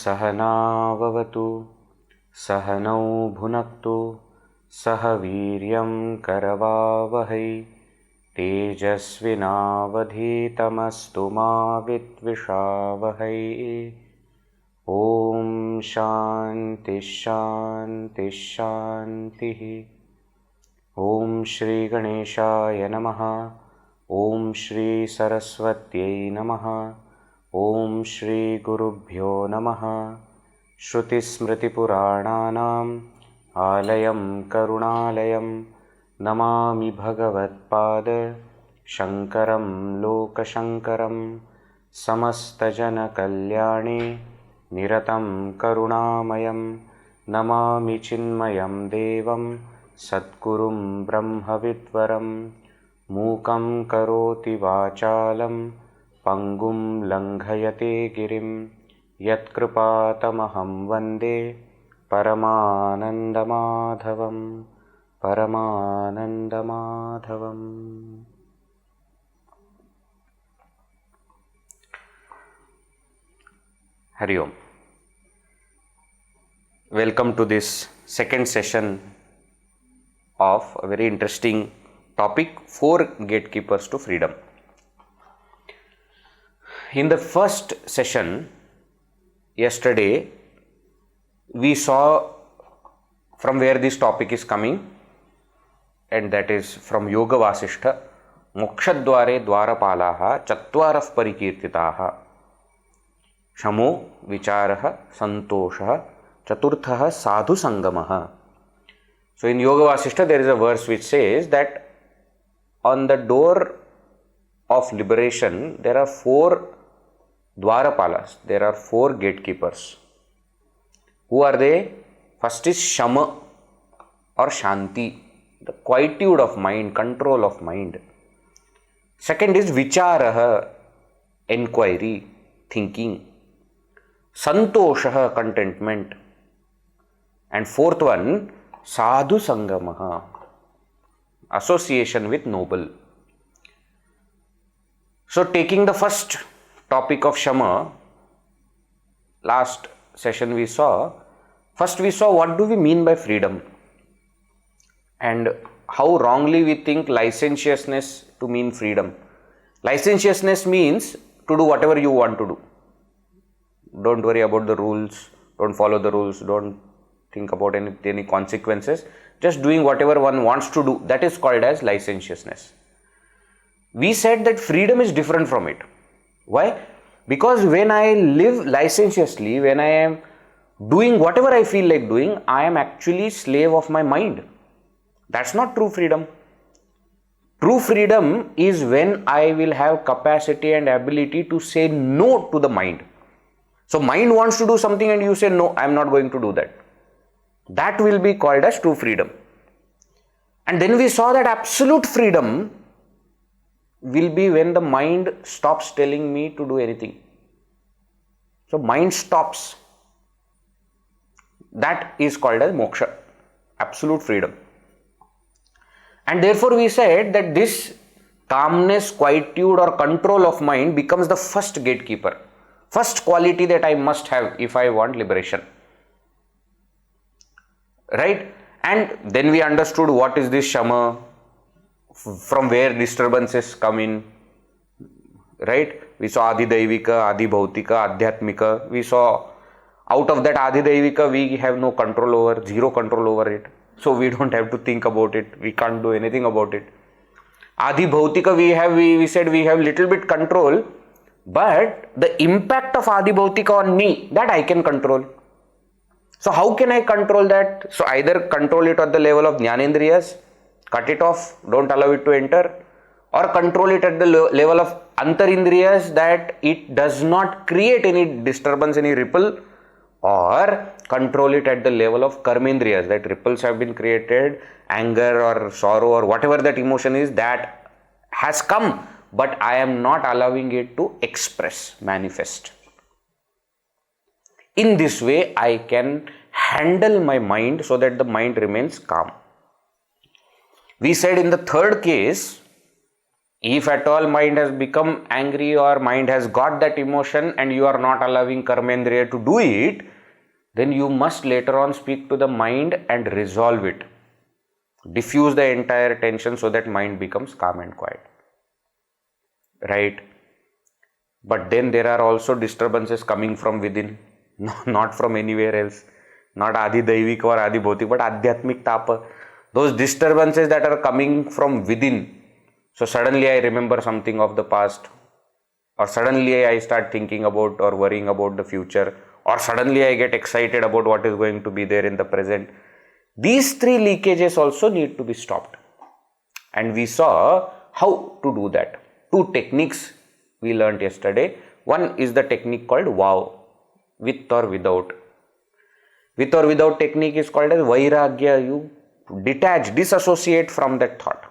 सहनाववतु सहनौ भुनक्तु सह वीर्यं करवावहै तेजस्विनावधीतमस्तु मा विद्विषावहै। ॐ शान्ति शान्ति शान्तिः। ॐ श्री गणेशाय नमः। ॐ श्री सरस्वत्यै नमः। ॐ श्री गुरुभ्यो नमः। श्रुतिस्मृतिपुराणानाम् आलयं करुणालयं नमामि भगवत्पाद शङ्करं लोकशङ्करं। समस्तजनकल्याणे निरतं करुणामयं नमामि चिन्मयं देवं सद्गुरुं ब्रह्मविद्वरं। मूकं करोति वाचालं पंगुं लङ्घयते गिरिं यत्कृपातमहं वन्दे परमानन्दमाधवं परमानन्दमाधवम्। Hari Om. Welcome to this second session of a very interesting topic, Four Gatekeepers to Freedom. In the first session yesterday, we saw from where this topic is coming, and that is from Yoga Vasishtha. Mokshadware dwarapalaha chatvarah parikirtitaha Shamo Vichara Santosha Chaturtha Sadhu Sangamaha. So in Yoga Vasishtha there is a verse which says that on the door of liberation there are four dwarapalas, there are four gatekeepers. Who are they? First is Shama or Shanti, the quietude of mind, control of mind. Second is Vichara, Enquiry, thinking. Santosha, contentment. And fourth one, Sadhu Sangamaha, association with noble. So taking the first topic of Shama, last session we saw, first we saw what do we mean by freedom and how wrongly we think licentiousness to mean freedom. Licentiousness means to do whatever you want to do. Don't worry about the rules, don't follow the rules, don't think about any consequences, just doing whatever one wants to do. That is called as licentiousness. We said that freedom is different from it. Why? Because when I live licentiously, when I am doing whatever I feel like doing, I am actually slave of my mind. That's not true freedom. True freedom is when I will have capacity and ability to say no to the mind. So mind wants to do something and you say no, I am not going to do that. That will be called as true freedom. And then we saw that absolute freedom will be when the mind stops telling me to do anything. So mind stops. That is called as moksha, absolute freedom. And therefore we said that this calmness, quietude or control of mind becomes the first gatekeeper, first quality that I must have if I want liberation. Right? And then we understood what is this Shama, from where disturbances come in. Right? We saw Adhidaivika, Adhibhautika, Adhyatmika. We saw out of that Adhidaivika we have no control over, zero control over it. So we don't have to think about it. We can't do anything about it. Adhibhautika we said we have little bit control, but the impact of Adhibhautika on me, that I can control. So how can I control that? So either control it at the level of Jnanendriyas, cut it off, don't allow it to enter, or control it at the level of Antarindriyas, that it does not create any disturbance, any ripple, or control it at the level of Karmendriyas, that ripples have been created, anger or sorrow or whatever that emotion is that has come, but I am not allowing it to express, manifest. In this way, I can handle my mind so that the mind remains calm. We said in the third case, if at all mind has become angry or mind has got that emotion and you are not allowing Karmendriya to do it, then you must later on speak to the mind and resolve it. Diffuse the entire tension so that mind becomes calm and quiet. Right? But then there are also disturbances coming from within, not from anywhere else. Not Adi Daivik or Adi Bhautik, but Adhyatmik Tapa. Those disturbances that are coming from within. So suddenly I remember something of the past, or suddenly I start thinking about or worrying about the future, or suddenly I get excited about what is going to be there in the present. These three leakages also need to be stopped. And we saw how to do that. Two techniques we learnt yesterday. One is the technique called Wow, with or without. With or without technique is called as Vairagya. You detach, disassociate from that thought.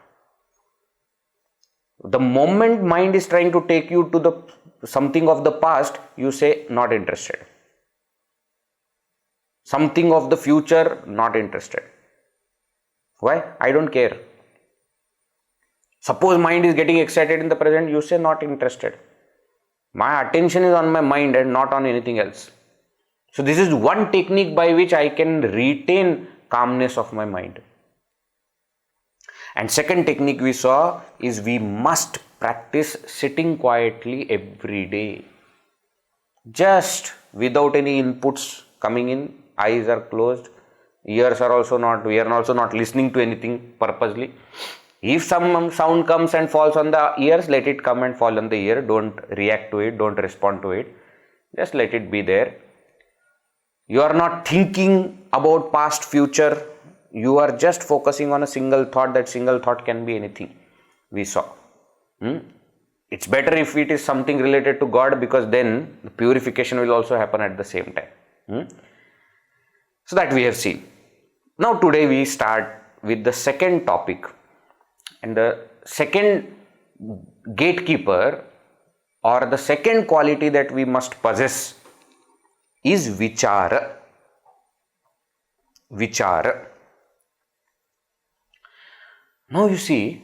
The moment mind is trying to take you to the something of the past, you say not interested. Something of the future, not interested. Why? I don't care. Suppose mind is getting excited in the present, you say not interested. My attention is on my mind and not on anything else. So this is one technique by which I can retain calmness of my mind. And second technique we saw is we must practice sitting quietly every day. Just without any inputs coming in, eyes are closed, ears are also not, we are also not listening to anything purposely. If some sound comes and falls on the ears, let it come and fall on the ear. Don't react to it, don't respond to it. Just let it be there. You are not thinking about past, future. You are just focusing on a single thought. That single thought can be anything. We saw. It's better if it is something related to God, because then the purification will also happen at the same time. So that we have seen. Now today we start with the second topic. And the second gatekeeper, or the second quality that we must possess, is Vichara. Vichara. Now you see,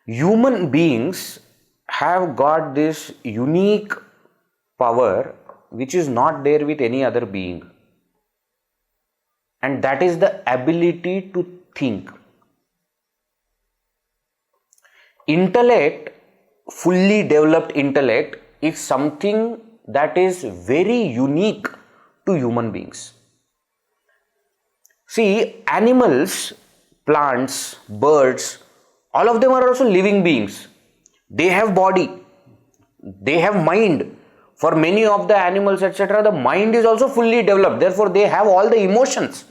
human beings have got this unique power which is not there with any other being. And that is the ability to think. Intellect, fully developed intellect, is something that is very unique to human beings. See, animals, plants, birds, all of them are also living beings. They have body, they have mind. For many of the animals, etc., the mind is also fully developed. Therefore, they have all the emotions.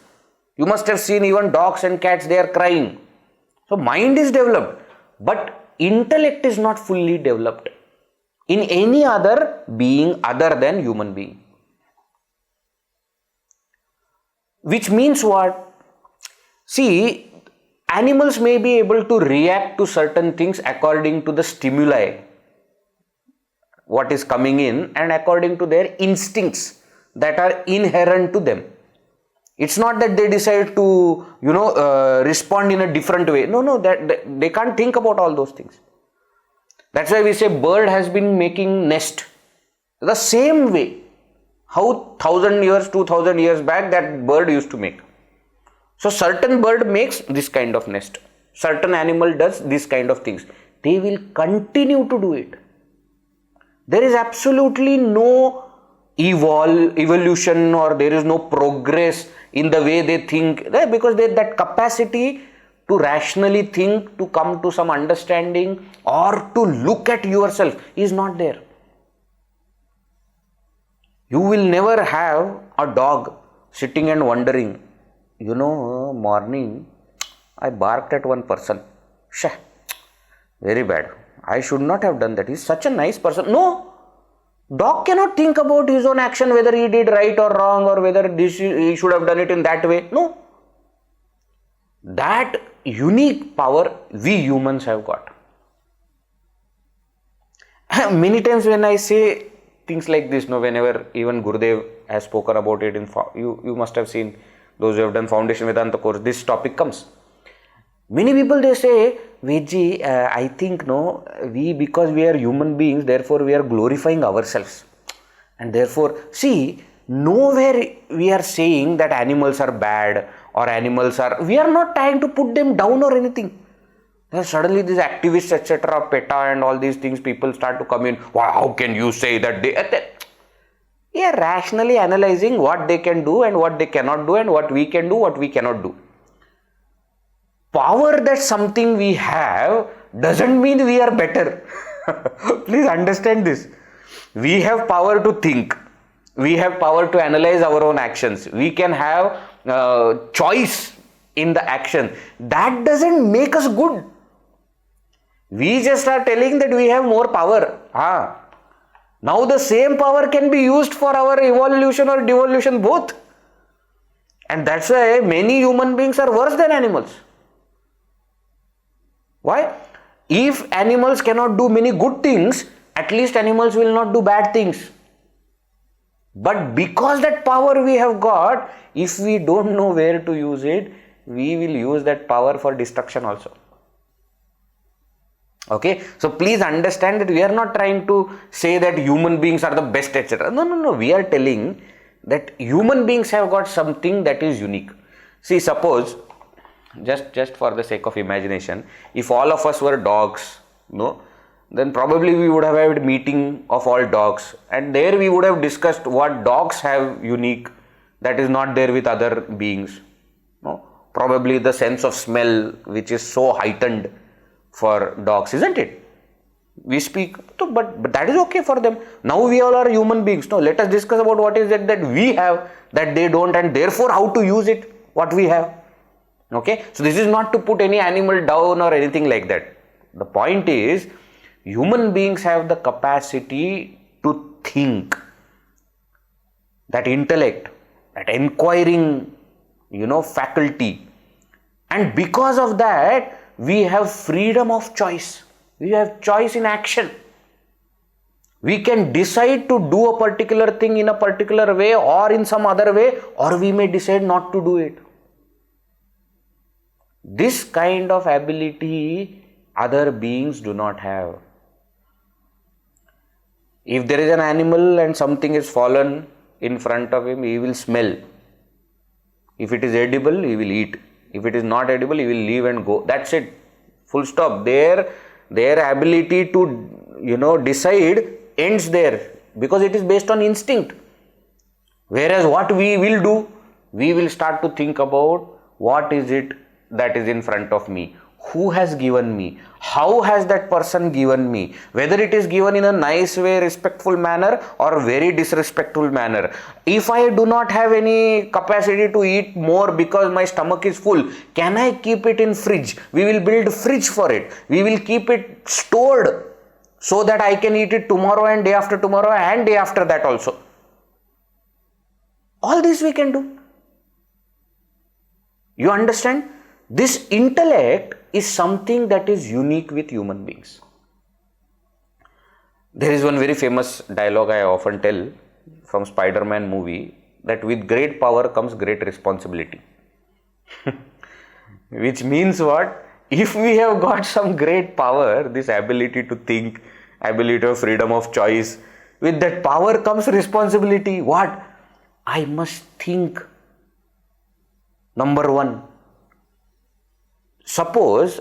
You must have seen even dogs and cats, they are crying. So, mind is developed, but intellect is not fully developed in any other being other than human being. Which means what? See, animals may be able to react to certain things according to the stimuli, what is coming in, and according to their instincts that are inherent to them. It's not that they decide to, respond in a different way. No, that they can't think about all those things. That's why we say bird has been making nest the same way. How 1,000 years, 2,000 years back that bird used to make. So certain bird makes this kind of nest. Certain animal does this kind of things. They will continue to do it. There is absolutely no evolution, or there is no progress in the way they think, because that capacity to rationally think, to come to some understanding, or to look at yourself is not there. You will never have a dog sitting and wondering, morning I barked at one person. Shah, very bad. I should not have done that. He's such a nice person. No, dog cannot think about his own action, whether he did right or wrong, or whether he should have done it in that way. No. That unique power we humans have got. Many times when I say things like this, whenever even Gurudev has spoken about it, you must have seen, those who have done Foundation Vedanta course, this topic comes. Many people, they say, Veji, I think because we are human beings, therefore we are glorifying ourselves. And therefore, see, nowhere we are saying that animals are bad or we are not trying to put them down or anything. Then suddenly these activists, etc., PETA and all these things, people start to come in. Wow, how can you say that we are rationally analyzing what they can do and what they cannot do, and what we can do, what we cannot do. Power that something we have doesn't mean we are better. Please understand this. We have power to think. We have power to analyze our own actions. We can have choice in the action. That doesn't make us good. We just are telling that we have more power. Now the same power can be used for our evolution or devolution both. And that's why many human beings are worse than animals. Why? If animals cannot do many good things, at least animals will not do bad things. But because that power we have got, if we don't know where to use it, we will use that power for destruction also. Okay, so please understand that we are not trying to say that human beings are the best, etc. No. We are telling that human beings have got something that is unique. See, suppose, just for the sake of imagination, if all of us were dogs, then probably we would have had a meeting of all dogs, and there we would have discussed what dogs have unique that is not there with other beings. Probably the sense of smell, which is so heightened for dogs, isn't it? We speak, but that is okay for them. Now we all are human beings. No, let us discuss about what is it that we have that they don't, and therefore how to use it, what we have. Okay, so this is not to put any animal down or anything like that. The point is, human beings have the capacity to think, that intellect, that inquiring, faculty. And because of that, we have freedom of choice. We have choice in action. We can decide to do a particular thing in a particular way or in some other way, or we may decide not to do it. This kind of ability other beings do not have. If there is an animal and something is fallen in front of him, he will smell. If it is edible, he will eat. If it is not edible, he will leave and go. That's it. Full stop. Their ability to, decide ends there, because it is based on instinct. Whereas what we will do, we will start to think about what is it that is in front of me. Who has given me? How has that person given me? Whether it is given in a nice way, respectful manner, or very disrespectful manner. If I do not have any capacity to eat more because my stomach is full, can I keep it in fridge? We will build a fridge for it. We will keep it stored so that I can eat it tomorrow and day after tomorrow and day after that also. All this we can do. You understand? This intellect is something that is unique with human beings. There is one very famous dialogue I often tell from Spider-Man movie, that with great power comes great responsibility. Which means what? If we have got some great power, this ability to think, ability of freedom of choice, with that power comes responsibility. What? I must think. Number one. Suppose,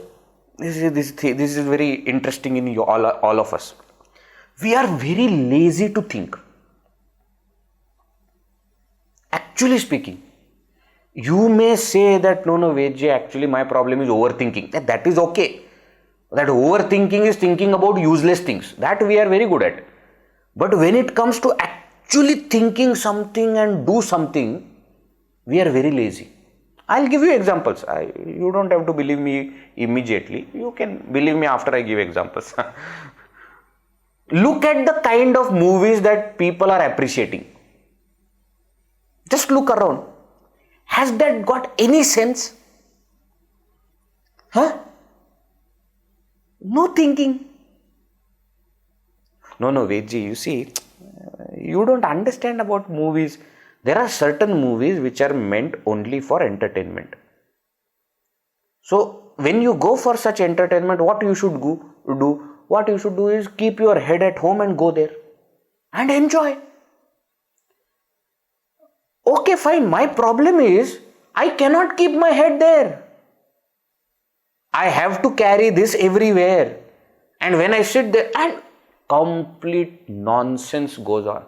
this is very interesting in all of us. We are very lazy to think. Actually speaking, you may say that no, Vijay, actually my problem is overthinking. That is okay. That overthinking is thinking about useless things. That we are very good at. But when it comes to actually thinking something and do something, We are very lazy. I'll give you examples. You don't have to believe me immediately. You can believe me after I give examples. Look at the kind of movies that people are appreciating. Just look around. Has that got any sense? Huh? No thinking. No, Vedji, you see, you don't understand about movies. There are certain movies which are meant only for entertainment. So, when you go for such entertainment, what you should do? What you should do is keep your head at home and go there and enjoy. Okay, fine. My problem is I cannot keep my head there. I have to carry this everywhere. And when I sit there, and complete nonsense goes on.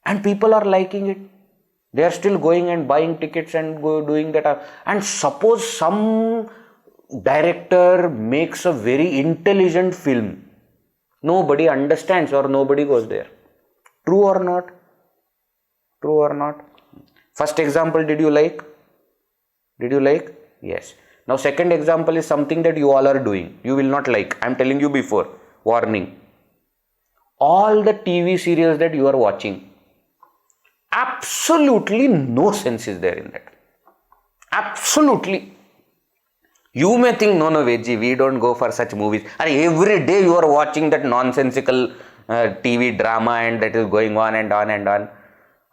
And people are liking it. They are still going and buying tickets and doing that. And suppose some director makes a very intelligent film. Nobody understands or nobody goes there. True or not? True or not? First example, did you like? Did you like? Yes. Now second example is something that you all are doing. You will not like. I am telling you before. Warning. All the TV serials that you are watching, absolutely no sense is there in that. Absolutely. You may think, no, Vedji, we don't go for such movies. Every day you are watching that nonsensical TV drama and that is going on and on and on.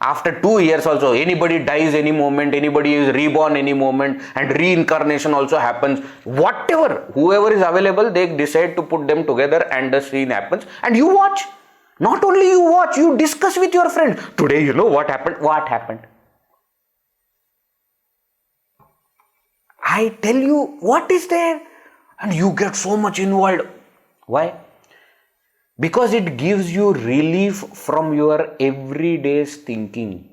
After 2 years also, anybody dies any moment, anybody is reborn any moment, and reincarnation also happens. Whatever, whoever is available, they decide to put them together and the scene happens. And you watch. Not only you watch, you discuss with your friends. Today, you know what happened? What happened? I tell you, what is there? And you get so much involved. Why? Because it gives you relief from your everyday's thinking.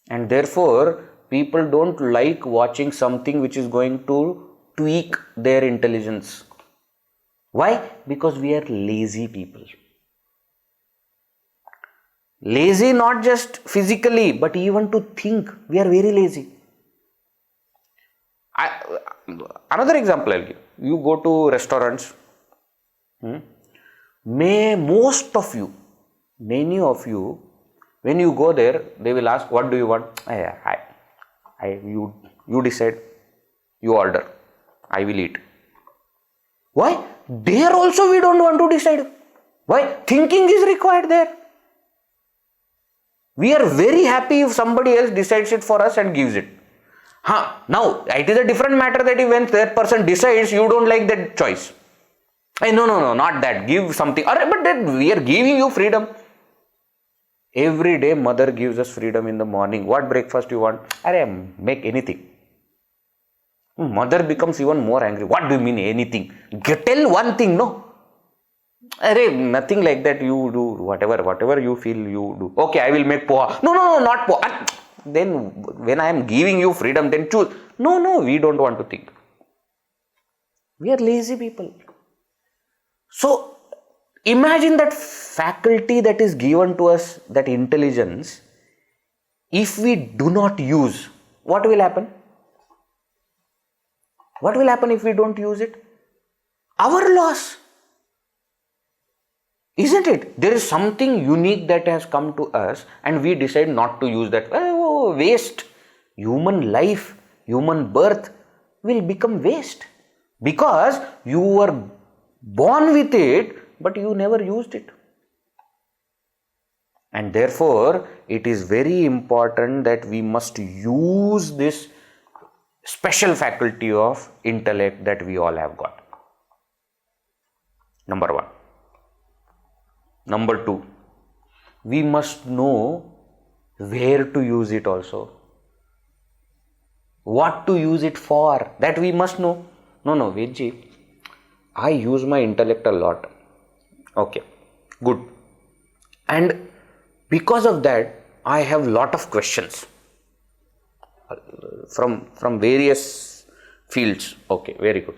And therefore, people don't like watching something which is going to tweak their intelligence. Why? Because we are lazy people. Lazy not just physically, but even to think. We are very lazy. Another example I'll give. You go to restaurants. Most of you, many of you, when you go there, they will ask, what do you want? You decide. You order. I will eat. Why? There also we don't want to decide. Why? Thinking is required there. We are very happy if somebody else decides it for us and gives it. Now, it is a different matter that when that person decides, you don't like that choice. No, not that. Give something. But then we are giving you freedom. Every day, mother gives us freedom in the morning. What breakfast you want? Make anything. Mother becomes even more angry. What do you mean anything? Tell one thing, no? Nothing like that. You do whatever you feel you do. Okay, I will make poha. No, not poha. Then when I am giving you freedom, then choose. No, we don't want to think. We are lazy people. So, imagine that faculty that is given to us, that intelligence, if we do not use, what will happen? What will happen if we don't use it? Our loss. Isn't it? There is something unique that has come to us and we decide not to use that. Waste. Human life, human birth will become waste. Because you were born with it, but you never used it. And therefore, it is very important that we must use this special faculty of intellect that we all have got. Number one. Number two, we must know where to use it also. What to use it for, that we must know. No, Vedji, I use my intellect a lot. Okay, good. And because of that, I have lot of questions from various fields. Okay, very good.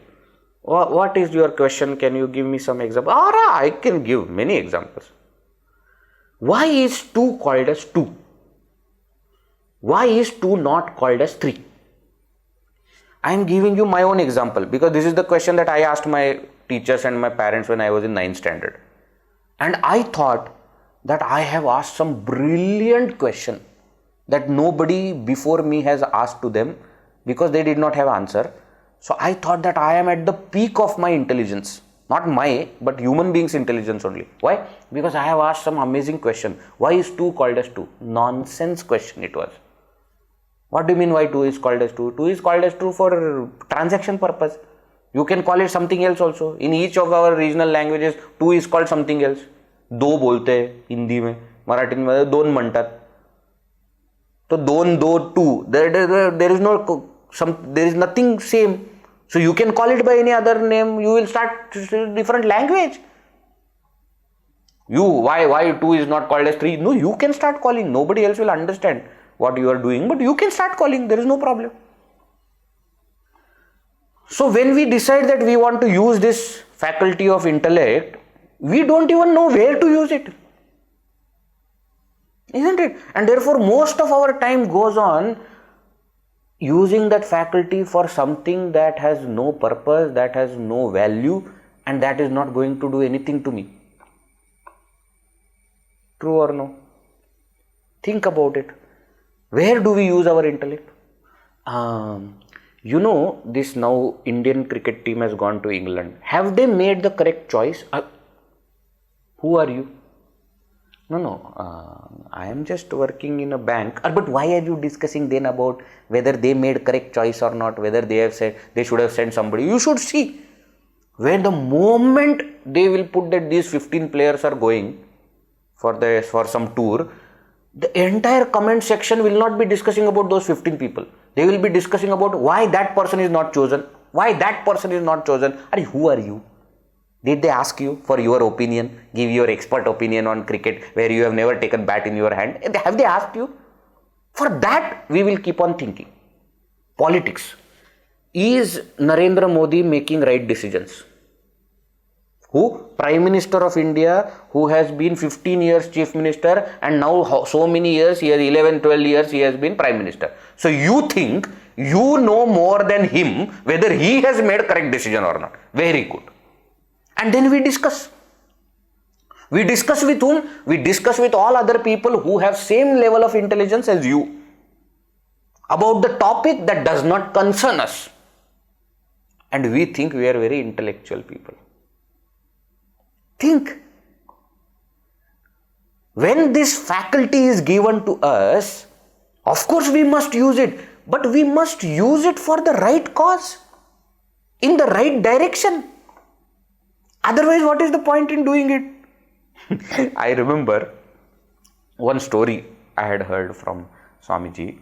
What is your question? Can you give me some example? I can give many examples. Why is 2 called as 2? Why is 2 not called as 3? I am giving you my own example because this is the question that I asked my teachers and my parents when I was in 9th standard. And I thought that I have asked some brilliant question that nobody before me has asked to them because they did not have answer. So I thought that I am at the peak of my intelligence. Not my, but human beings' intelligence only. Why? Because I have asked some amazing question. Why is 2 called as 2? Nonsense question it was. What do you mean why 2 is called as 2? 2 is called as 2 for transaction purpose. You can call it something else also. In each of our regional languages, 2 is called something else. दो बोलते हैं हिंदी में, मराठी में दोन म्हणतात. तो दोन, दो, 2. There is nothing same. So you can call it by any other name. You will start different language. Why 2 is not called as 3? No, you can start calling. Nobody else will understand what you are doing, but you can start calling. There is no problem. So when we decide that we want to use this faculty of intellect, we don't even know where to use it. Isn't it? And therefore most of our time goes on using that faculty for something that has no purpose, that has no value, and that is not going to do anything to me. True or no? Think about it. Where do we use our intellect? This now Indian cricket team has gone to England. Have they made the correct choice? Who are you? No. I am just working in a bank. But why are you discussing then about whether they made correct choice or not? Whether they have said they should have sent somebody? You should see. When the moment they will put that these 15 players are going for some tour, the entire comment section will not be discussing about those 15 people. They will be discussing about why that person is not chosen. Why that person is not chosen. Who are you? Did they ask you for your opinion? Give your expert opinion on cricket where you have never taken bat in your hand? Have they asked you? For that, we will keep on thinking. Politics. Is Narendra Modi making right decisions? Who? Prime Minister of India, who has been 15 years Chief Minister and now so many years, he has 11, 12 years he has been Prime Minister. So you think you know more than him whether he has made correct decision or not. Very good. And then we discuss. We discuss with whom? We discuss with all other people who have same level of intelligence as you about the topic that does not concern us. And we think we are very intellectual people. Think. When this faculty is given to us, of course we must use it, but we must use it for the right cause, in the right direction. Otherwise, what is the point in doing it? I remember one story I had heard from Swamiji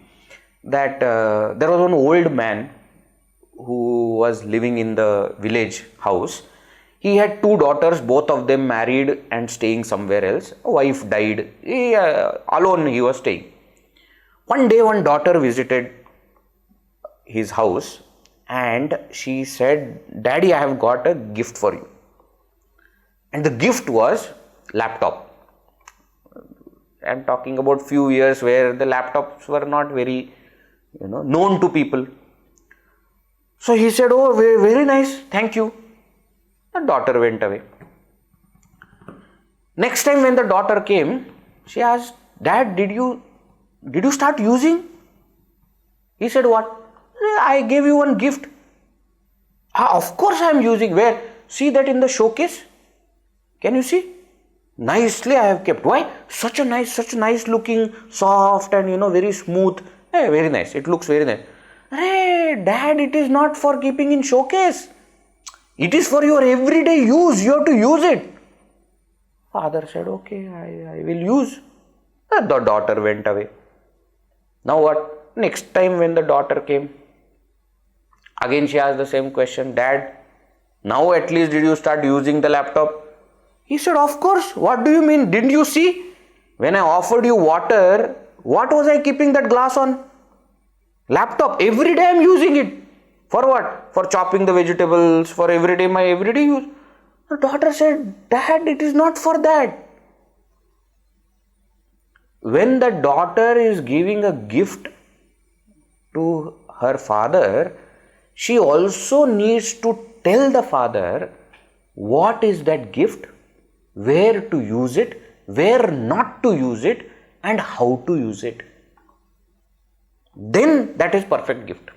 that there was one old man who was living in the village house. He had 2 daughters, both of them married and staying somewhere else. A wife died. Alone he was staying. One day, one daughter visited his house and she said, "Daddy, I have got a gift for you." And the gift was laptop. I am talking about few years where the laptops were not very, known to people. So he said, "Oh, very nice, thank you." The daughter went away. Next time when the daughter came, she asked, "Dad, did you start using?" He said, "What?" "I gave you one gift." Of course I am using." "Where?" "See that in the showcase. Can you see? Nicely I have kept." "Why?" Such a nice looking, soft and very smooth." "Hey, very nice. It looks very nice." "Hey, Dad, it is not for keeping in showcase. It is for your everyday use. You have to use it." Father said, "Okay, I will use." The daughter went away. Now what? Next time when the daughter came, again she asked the same question. "Dad, now at least did you start using the laptop?" He said, "Of course. What do you mean? Didn't you see? When I offered you water, what was I keeping that glass on? Laptop. Every day I am using it. For what? For chopping the vegetables, for my everyday use." The daughter said, "Dad, it is not for that." when the daughter is giving a gift to her father, she also needs to tell the father what is that gift, where to use it, where not to use it, and how to use it. Then that is perfect gift.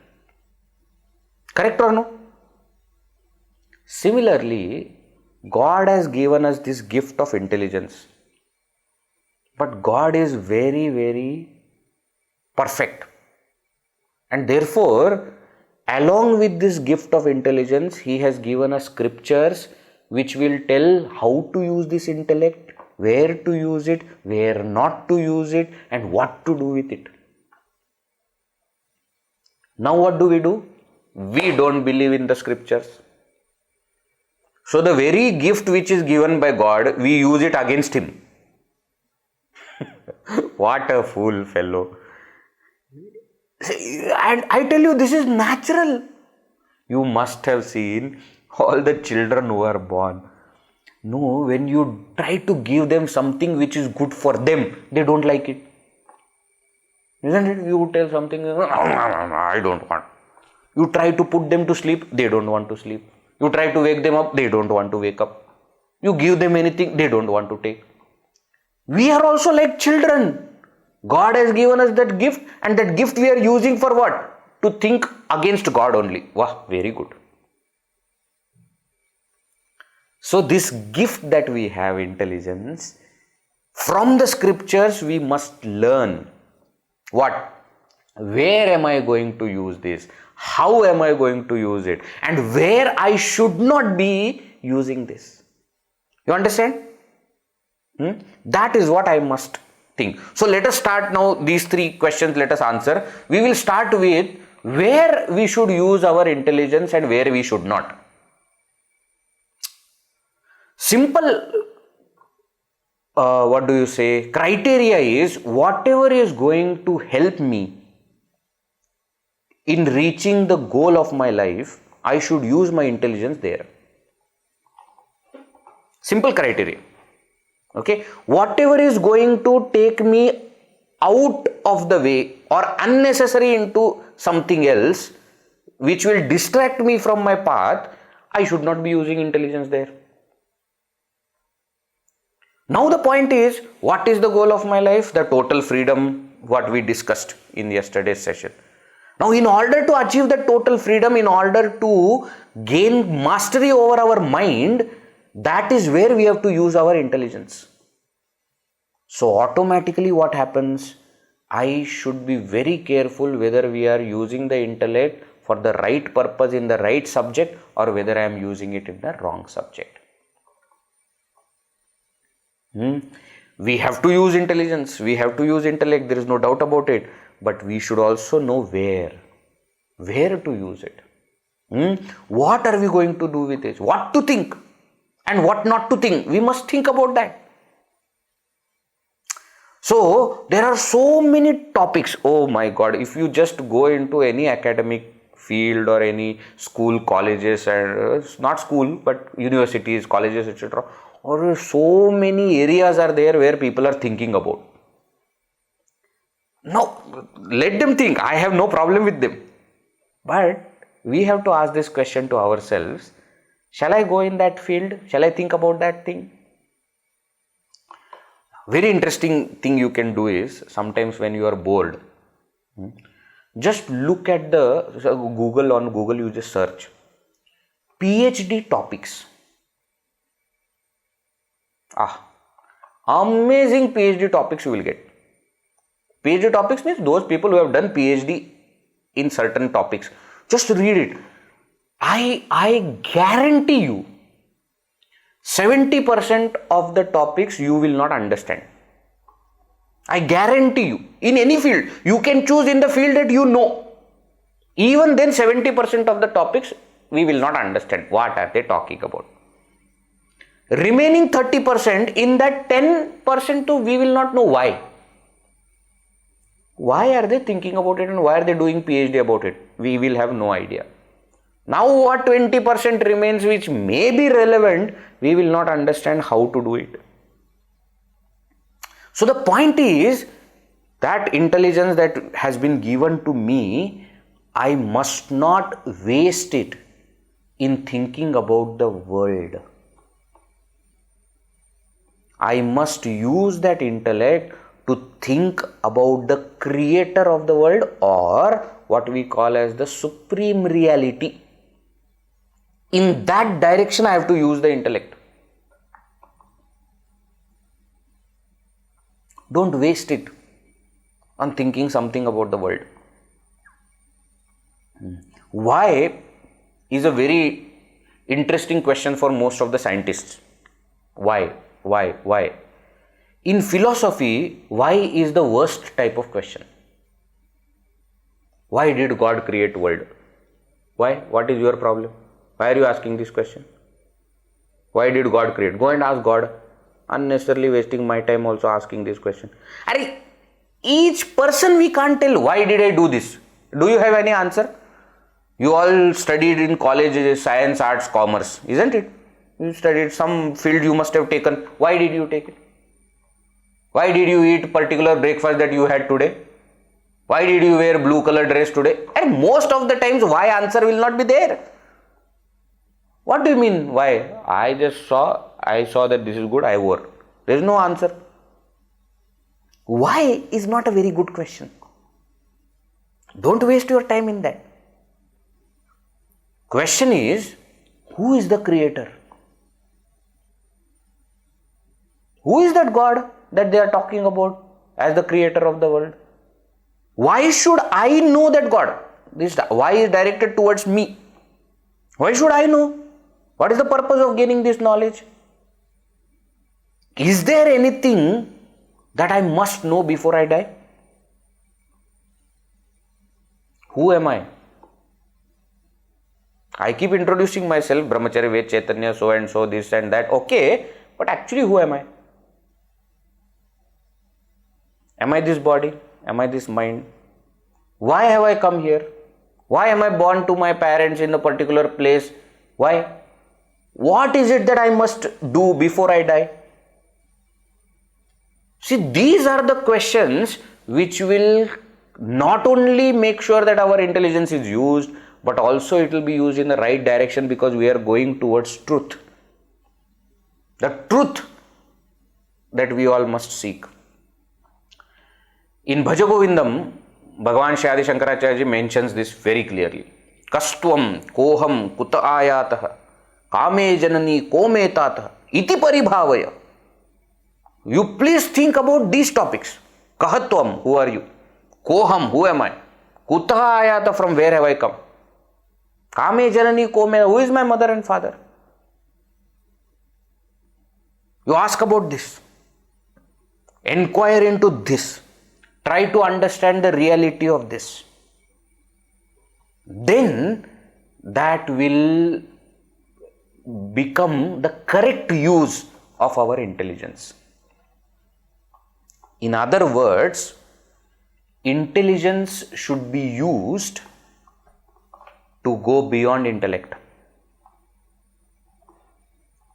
Correct or no? Similarly, God has given us this gift of intelligence. But God is very, very perfect. And therefore, along with this gift of intelligence, He has given us scriptures which will tell how to use this intellect, where to use it, where not to use it, and what to do with it. Now what do? We don't believe in the scriptures. So the very gift which is given by God, we use it against Him. What a fool fellow. And I tell you, this is natural. You must have seen all the children who are born. No, when you try to give them something which is good for them, they don't like it. Isn't it? You tell something, I don't want. You try to put them to sleep, they don't want to sleep. You try to wake them up, they don't want to wake up. You give them anything, they don't want to take. We are also like children. God has given us that gift, and that gift we are using for what? To think against God only. Wow, very good. So this gift that we have, intelligence, from the scriptures we must learn what? Where am I going to use this? How am I going to use it? And where I should not be using this. You understand? That is what I must think. So let us start now. These three questions let us answer. We will start with where we should use our intelligence and where we should not. Simple criteria is whatever is going to help me in reaching the goal of my life, I should use my intelligence there. Simple criteria. Okay, whatever is going to take me out of the way or unnecessary into something else which will distract me from my path, I should not be using intelligence there. Now the point is, what is the goal of my life? The total freedom, what we discussed in yesterday's session. Now in order to achieve the total freedom, in order to gain mastery over our mind, that is where we have to use our intelligence. So automatically what happens? I should be very careful whether we are using the intellect for the right purpose in the right subject or whether I am using it in the wrong subject. We have to use intelligence, we have to use intellect, there is no doubt about it. But we should also know where to use it. What are we going to do with it? What to think and what not to think. We must think about that. So there are so many topics. Oh my God, if you just go into any academic field or any school, colleges, and not school but universities, colleges, etc., or so many areas are there where people are thinking about. Now, let them think. I have no problem with them. But we have to ask this question to ourselves. Shall I go in that field? Shall I think about that thing? Very interesting thing you can do is, sometimes when you are bored, just look at the Google. On Google you just search PhD topics. Amazing PhD topics you will get. PhD topics means those people who have done PhD in certain topics. Just read it. I guarantee you 70% of the topics you will not understand. I guarantee you. In any field, you can choose in the field that you know. Even then 70% of the topics we will not understand. What are they talking about? Remaining 30%, in that 10% too, we will not know why. Why are they thinking about it and why are they doing PhD about it? We will have no idea. Now what 20% remains which may be relevant, we will not understand how to do it. So the point is that intelligence that has been given to me, I must not waste it in thinking about the world. I must use that intellect to think about the creator of the world, or what we call as the supreme reality. In that direction, I have to use the intellect. Don't waste it on thinking something about the world. Why is a very interesting question for most of the scientists. Why? In philosophy, why is the worst type of question. Why did God create world? Why? What is your problem? Why are you asking this question? Why did God create? Go and ask God. Unnecessarily wasting my time also asking this question. Each person we can't tell, why did I do this? Do you have any answer? You all studied in college science, arts, commerce, isn't it? You studied some field you must have taken. Why did you take it? Why did you eat particular breakfast that you had today? Why did you wear blue color dress today? And most of the times, why answer will not be there. What do you mean? Why? I saw that this is good, I wore. There is no answer. Why is not a very good question. Don't waste your time in that. Question is, who is the creator? Who is that God that they are talking about as the creator of the world? Why should I know that God? This why is directed towards me. Why should I know? What is the purpose of gaining this knowledge? Is there anything that I must know before I die? Who am I? I keep introducing myself, Brahmachari, Ved, Chaitanya, so and so, this and that. Okay, but actually who am I? Am I this body? Am I this mind? Why have I come here? Why am I born to my parents in a particular place? Why? What is it that I must do before I die? See, these are the questions which will not only make sure that our intelligence is used, but also it will be used in the right direction, because we are going towards truth. The truth that we all must seek. In Bhaja Govindam, Bhagavan Shri Adi Shankaracharya ji mentions this very clearly. Kastvam koham kuta ayatah kame janani kome tatah iti paribhavaya. You please think about these topics. Kahatvam, who are you? Koham, who am I? Kuta ayatah, from where have I come? Kame janani kome, who is my mother and father? You ask about this. Enquire into this. Try to understand the reality of this. Then that will become the correct use of our intelligence. In other words, intelligence should be used to go beyond intellect.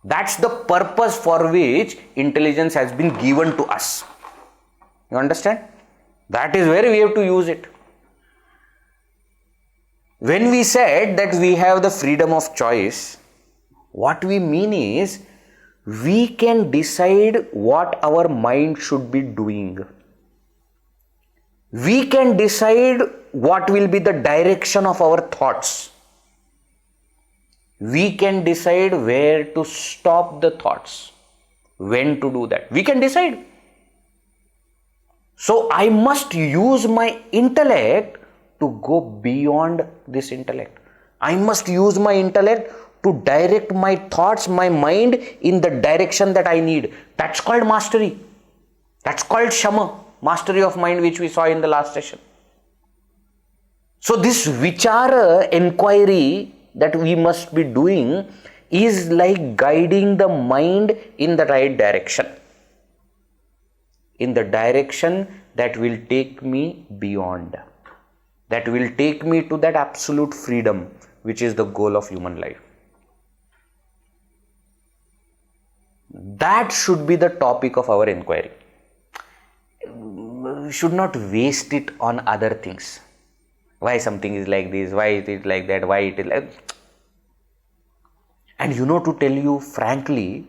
That's the purpose for which intelligence has been given to us. You understand? That is where we have to use it. When we said that we have the freedom of choice, what we mean is we can decide what our mind should be doing. We can decide what will be the direction of our thoughts. We can decide where to stop the thoughts, when to do that. We can decide. So I must use my intellect to go beyond this intellect. I must use my intellect to direct my thoughts, my mind in the direction that I need. That's called mastery. That's called Shama, mastery of mind, which we saw in the last session. So this Vichara, enquiry that we must be doing is like guiding the mind in the right direction. In the direction that will take me beyond. That will take me to that absolute freedom, which is the goal of human life. That should be the topic of our inquiry. should not waste it on other things. Why something is like this, why it is like that, why it is like. And to tell you frankly,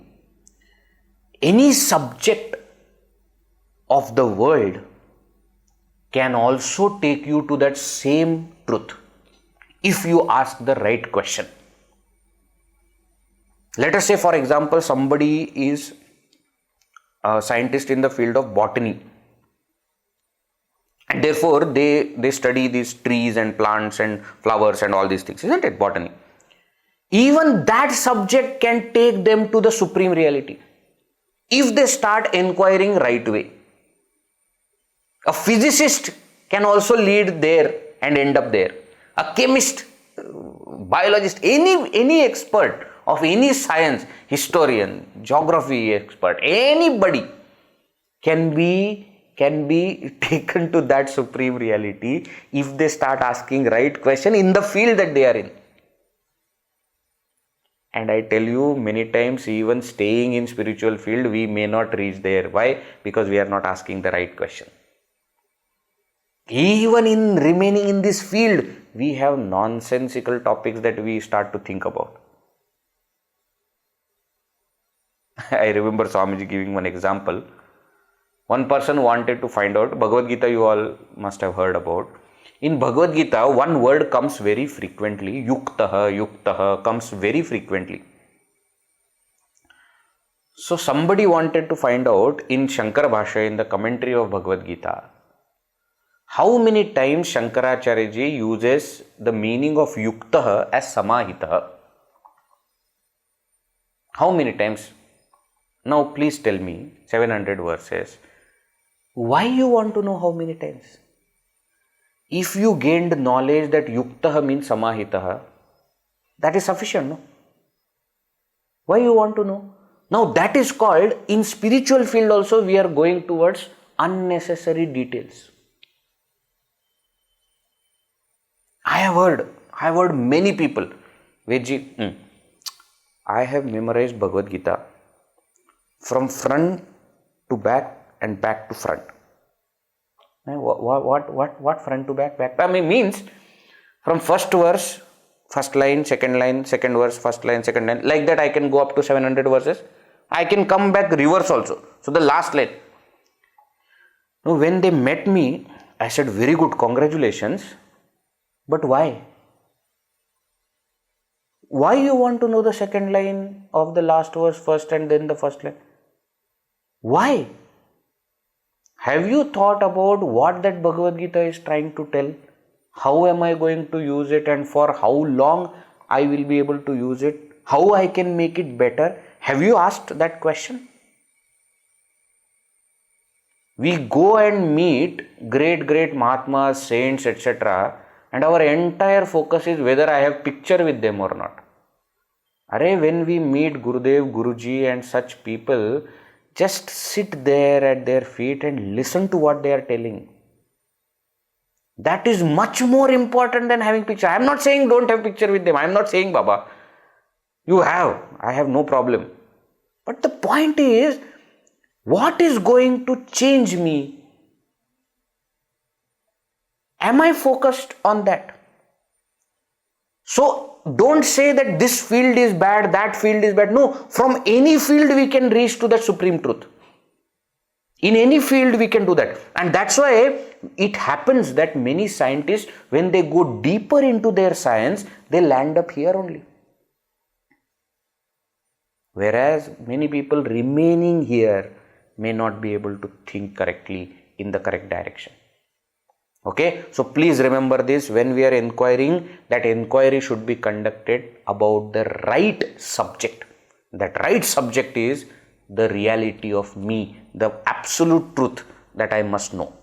any subject of the world can also take you to that same truth if you ask the right question. Let us say, for example, somebody is a scientist in the field of botany, and therefore they study these trees and plants and flowers and all these things, isn't it? Botany. Even that subject can take them to the supreme reality if they start inquiring right way. A physicist can also lead there and end up there. A chemist, biologist, any expert of any science, historian, geography expert, anybody can be taken to that supreme reality if they start asking right question in the field that they are in. And I tell you, many times, even staying in spiritual field, we may not reach there. Why? Because we are not asking the right question. Even in remaining in this field, we have nonsensical topics that we start to think about. I remember Swamiji giving one example. One person wanted to find out, Bhagavad Gita you all must have heard about. In Bhagavad Gita, one word comes very frequently, yuktaha comes very frequently. So somebody wanted to find out in Shankara Bhashya, in the commentary of Bhagavad Gita, how many times Shankaracharya ji uses the meaning of yuktaha as samahitaha. How many times? Now please tell me, 700 verses. Why you want to know how many times? If you gained knowledge that yuktaha means samahitaha, that is sufficient, no? Why you want to know? Now that is called, in spiritual field also we are going towards unnecessary details. I have heard many people, Veji, I have memorized Bhagavad Gita from front to back and back to front. What front to back? Back? I mean, means from first verse, first line, second verse, first line, second line. Like that I can go up to 700 verses. I can come back reverse also. So the last line. Now when they met me, I said, very good, congratulations. But why? Why you want to know the second line of the last verse first and then the first line? Why? Have you thought about what that Bhagavad Gita is trying to tell? How am I going to use it and for how long I will be able to use it? How I can make it better? Have you asked that question? We go and meet great Mahatmas, saints, etc. and our entire focus is whether I have picture with them or not. When we meet Gurudev, Guruji and such people, just sit there at their feet and listen to what they are telling. That is much more important than having picture. I am not saying don't have picture with them. I am not saying, Baba, you have. I have no problem. But the point is, what is going to change me? Am I focused on that? So don't say that this field is bad, that field is bad. No, from any field we can reach to the supreme truth. In any field we can do that. And that's why it happens that many scientists, when they go deeper into their science, they land up here only. Whereas many people remaining here may not be able to think correctly in the correct direction. Okay, so please remember this, when we are inquiring, that inquiry should be conducted about the right subject. That right subject is the reality of me, the absolute truth that I must know.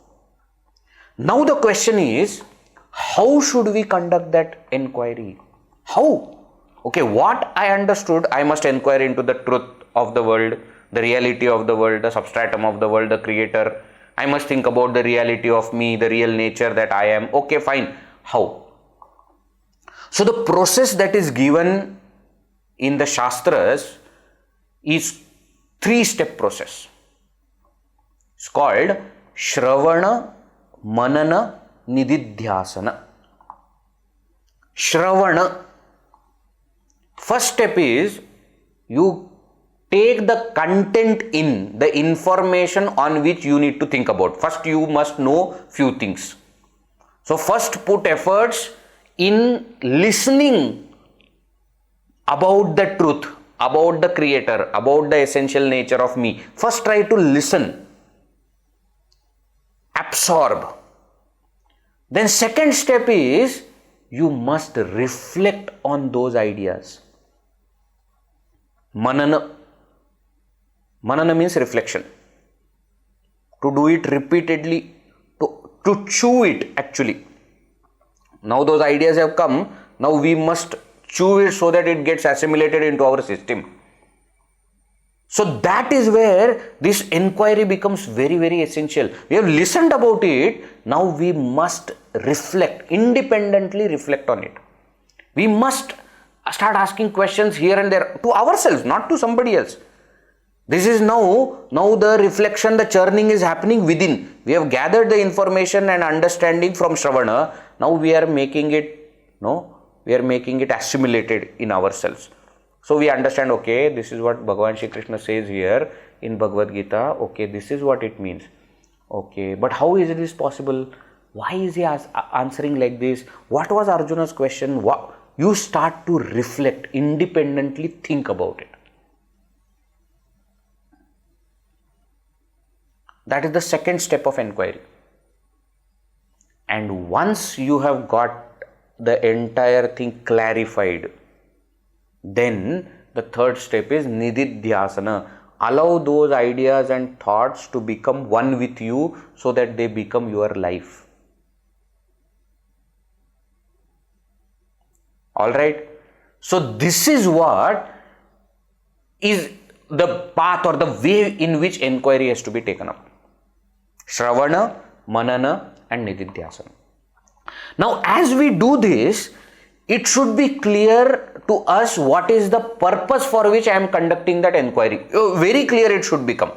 Now the question is, how should we conduct that inquiry? How? Okay, what I understood, I must inquire into the truth of the world, the reality of the world, the substratum of the world, the creator. I must think about the reality of me, the real nature that I am. Okay, fine. How? So the process that is given in the Shastras is 3-step process. It's called Shravana, Manana, Nididhyasana. Shravana. First step is you take the content in, the information on which you need to think about. First you must know few things. So first put efforts in listening about the truth, about the creator, about the essential nature of me. First try to listen, absorb. Then second step is you must reflect on those ideas. Manana. Manana means reflection. To do it repeatedly, to chew it actually. Now those ideas have come, now we must chew it so that it gets assimilated into our system. So that is where this inquiry becomes very, very essential. We have listened about it, now we must reflect, independently reflect on it. We must start asking questions here and there to ourselves, not to somebody else. This is now the reflection, the churning is happening within. We have gathered the information and understanding from Shravana. Now we are making it, assimilated in ourselves. So we understand, okay, this is what Bhagavan Shri Krishna says here in Bhagavad Gita. Okay, this is what it means. Okay, but how is this possible? Why is he answering like this? What was Arjuna's question? You start to reflect, independently think about it. That is the second step of inquiry. And once you have got the entire thing clarified, then the third step is Nididhyasana. Allow those ideas and thoughts to become one with you so that they become your life. Alright? So this is what is the path or the way in which inquiry has to be taken up. Shravana, Manana and Nididhyasana. Now as we do this, it should be clear to us what is the purpose for which I am conducting that inquiry. Very clear it should become.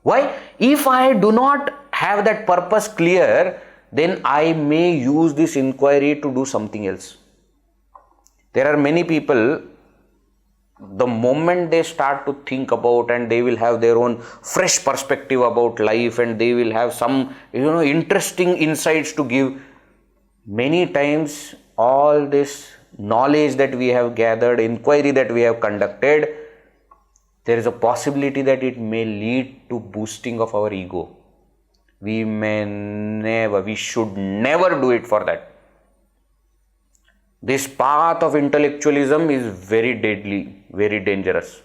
Why? If I do not have that purpose clear, then I may use this inquiry to do something else. There are many people, the moment they start to think about and they will have their own fresh perspective about life and they will have some interesting insights to give, many times all this knowledge that we have gathered, inquiry that we have conducted, there is a possibility that it may lead to boosting of our ego. We should never do it for that. This path of intellectualism is very deadly, very dangerous.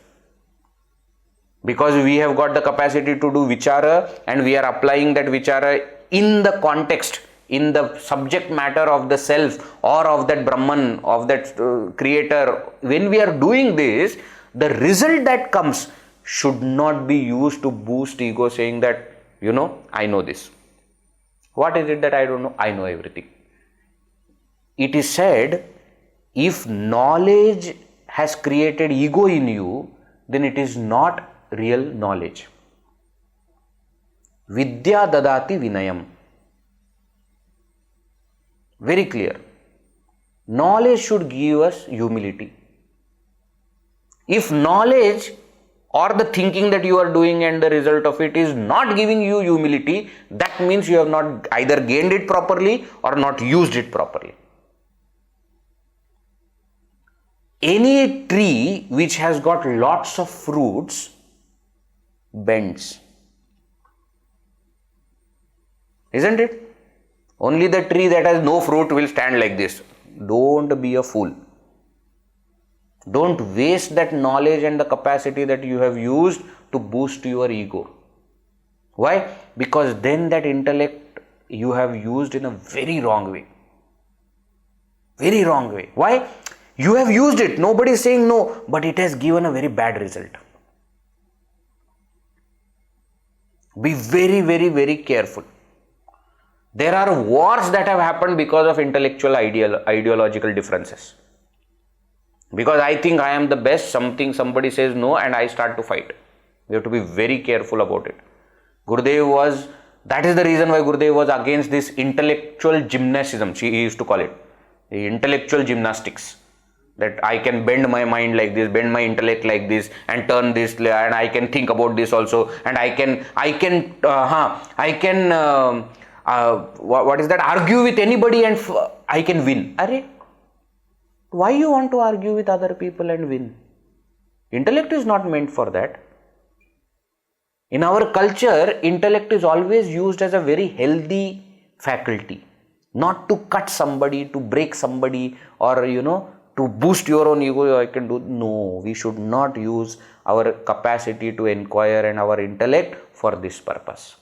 Because we have got the capacity to do Vichara and we are applying that Vichara in the context, in the subject matter of the self or of that Brahman, of that creator. When we are doing this, the result that comes should not be used to boost ego, saying that, I know this. What is it that I don't know? I know everything. It is said, if knowledge has created ego in you, then it is not real knowledge. Vidya dadati vinayam. Very clear. Knowledge should give us humility. If knowledge or the thinking that you are doing and the result of it is not giving you humility, that means you have not either gained it properly or not used it properly. Any tree which has got lots of fruits bends. Isn't it? Only the tree that has no fruit will stand like this. Don't be a fool. Don't waste that knowledge and the capacity that you have used to boost your ego. Why? Because then that intellect you have used in a very wrong way. Very wrong way. Why? You have used it. Nobody is saying no, but it has given a very bad result. Be very, very, very careful. There are wars that have happened because of intellectual ideological differences. Because I think I am the best, somebody says no and I start to fight. We have to be very careful about it. Gurudev was That is the reason why Gurudev was against this intellectual gymnasium, he used to call it, the intellectual gymnastics. That I can bend my mind like this, bend my intellect like this, and turn this, and I can think about this also, and what is that? Argue with anybody and I can win. Arre, why you want to argue with other people and win? Intellect is not meant for that. In our culture, intellect is always used as a very healthy faculty, not to cut somebody, to break somebody, or to boost your own ego. I can do. No, we should not use our capacity to inquire and our intellect for this purpose.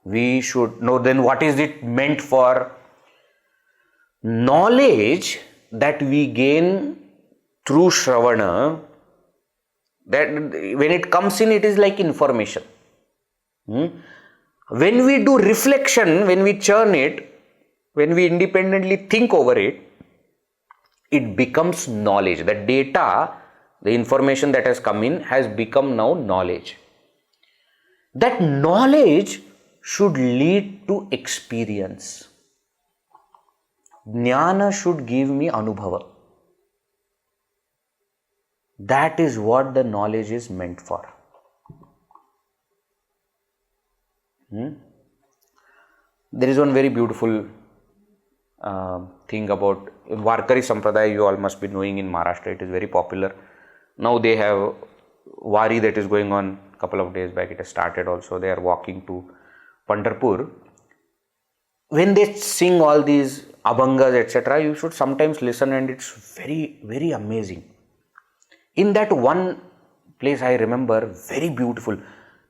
We should know then what is it meant for. Knowledge that we gain through Shravana, that when it comes in, it is like information. When we do reflection, when we churn it, when we independently think over it, it becomes knowledge. The data, the information that has come in has become now knowledge. That knowledge should lead to experience. Jnana should give me anubhava. That is what the knowledge is meant for. There is one very beautiful thing about Varkari Sampradaya, you all must be knowing in Maharashtra, it is very popular. Now they have Wari that is going on a couple of days back, it has started also. They are walking to Pandharpur. When they sing all these abhangas, etc., you should sometimes listen, and it's very, very amazing. In that one place I remember, very beautiful.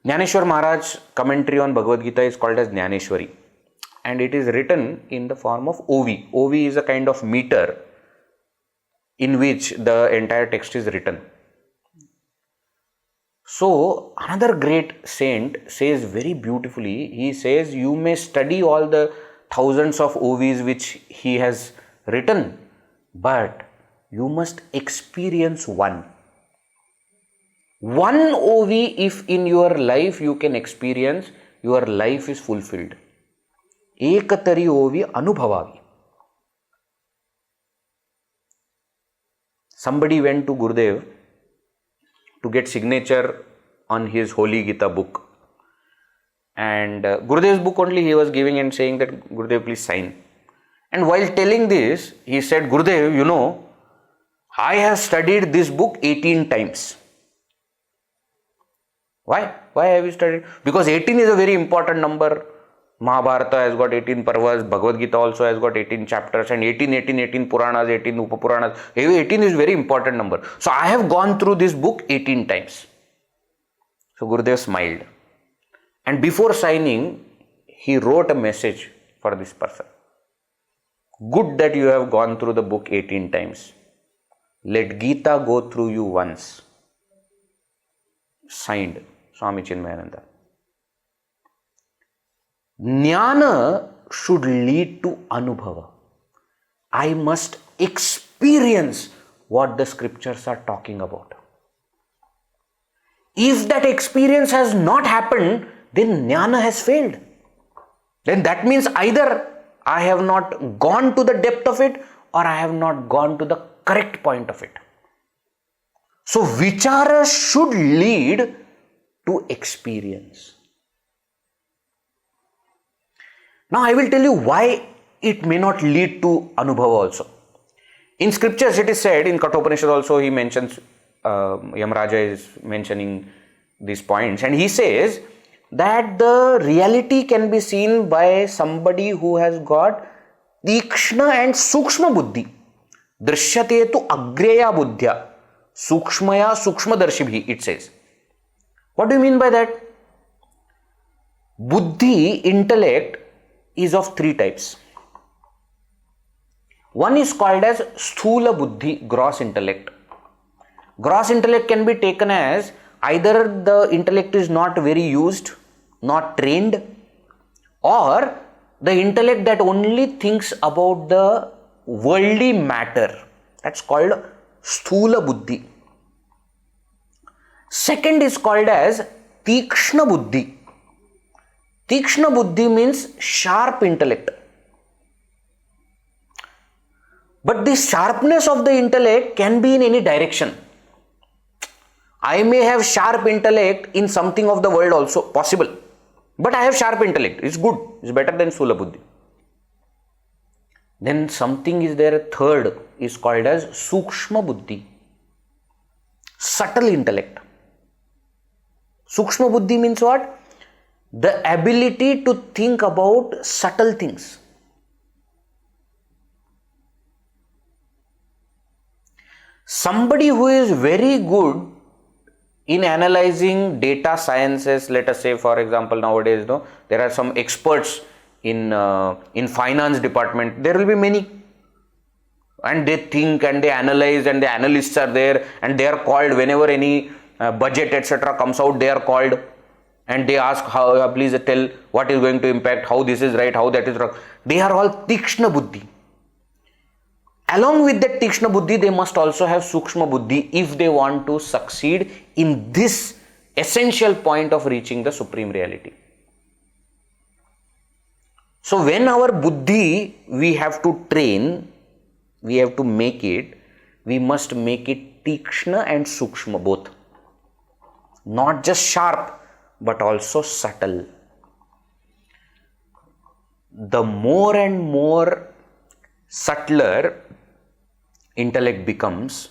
Jnaneshwar Maharaj's commentary on Bhagavad Gita is called as Jnaneshwari, and it is written in the form of OV. OV is a kind of meter in which the entire text is written. So another great saint says very beautifully, he says, you may study all the thousands of OVs which he has written, but you must experience one. One OV, if in your life you can experience, your life is fulfilled. Ekatari OV anubhavavi. Somebody went to Gurudev to get signature on his Holy Gita book. And Gurudev's book only he was giving and saying that, Gurudev, please sign. And while telling this, he said, Gurudev, I have studied this book 18 times. Why? Why have you studied? Because 18 is a very important number. Mahabharata has got 18 parvas, Bhagavad Gita also has got 18 chapters, and 18 Puranas, 18 Upapuranas. 18 is very important number. So I have gone through this book 18 times. So Gurudev smiled. And before signing, he wrote a message for this person. Good that you have gone through the book 18 times. Let Gita go through you once. Signed, Swami Chinmayananda. Jnana should lead to anubhava. I must experience what the scriptures are talking about. If that experience has not happened, then jnana has failed. Then that means either I have not gone to the depth of it, or I have not gone to the correct point of it. So Vichara should lead to experience. Now I will tell you why it may not lead to anubhava also. In scriptures it is said, in Kathopanishad also he mentions, Yamraja is mentioning these points, and he says that the reality can be seen by somebody who has got tikshna and sukshma buddhi. Drishyate tu agreya buddhya. Sukshmaya sukshmadarshibhi, it says. What do you mean by that? Buddhi, intellect, is of three types. One is called as sthula buddhi, gross intellect. Gross intellect can be taken as either the intellect is not very used, not trained, or the intellect that only thinks about the worldly matter. That's called sthula buddhi. Second is called as tikshna buddhi. Tikshna buddhi means sharp intellect. But the sharpness of the intellect can be in any direction. I may have sharp intellect in something of the world also, possible. But I have sharp intellect. It's good. It's better than Sthula buddhi. Then something is there, third is called as Sukshma buddhi. Subtle intellect. Sukshma buddhi means what? The ability to think about subtle things. Somebody who is very good in analyzing data sciences, let us say for example nowadays, there are some experts in finance department, there will be many, and they think and they analyze, and the analysts are there, and they are called whenever any budget etc. comes out, they are called and they ask, how please tell what is going to impact, how this is right, how that is wrong. They are all Tikshna buddhi. Along with that Tikshna buddhi, they must also have Sukshma buddhi if they want to succeed in this essential point of reaching the supreme reality. So when our buddhi we have to train, we have to make it, we must make it Tikshna and Sukshma both. Not just sharp, but also subtle. The more and more subtler intellect becomes,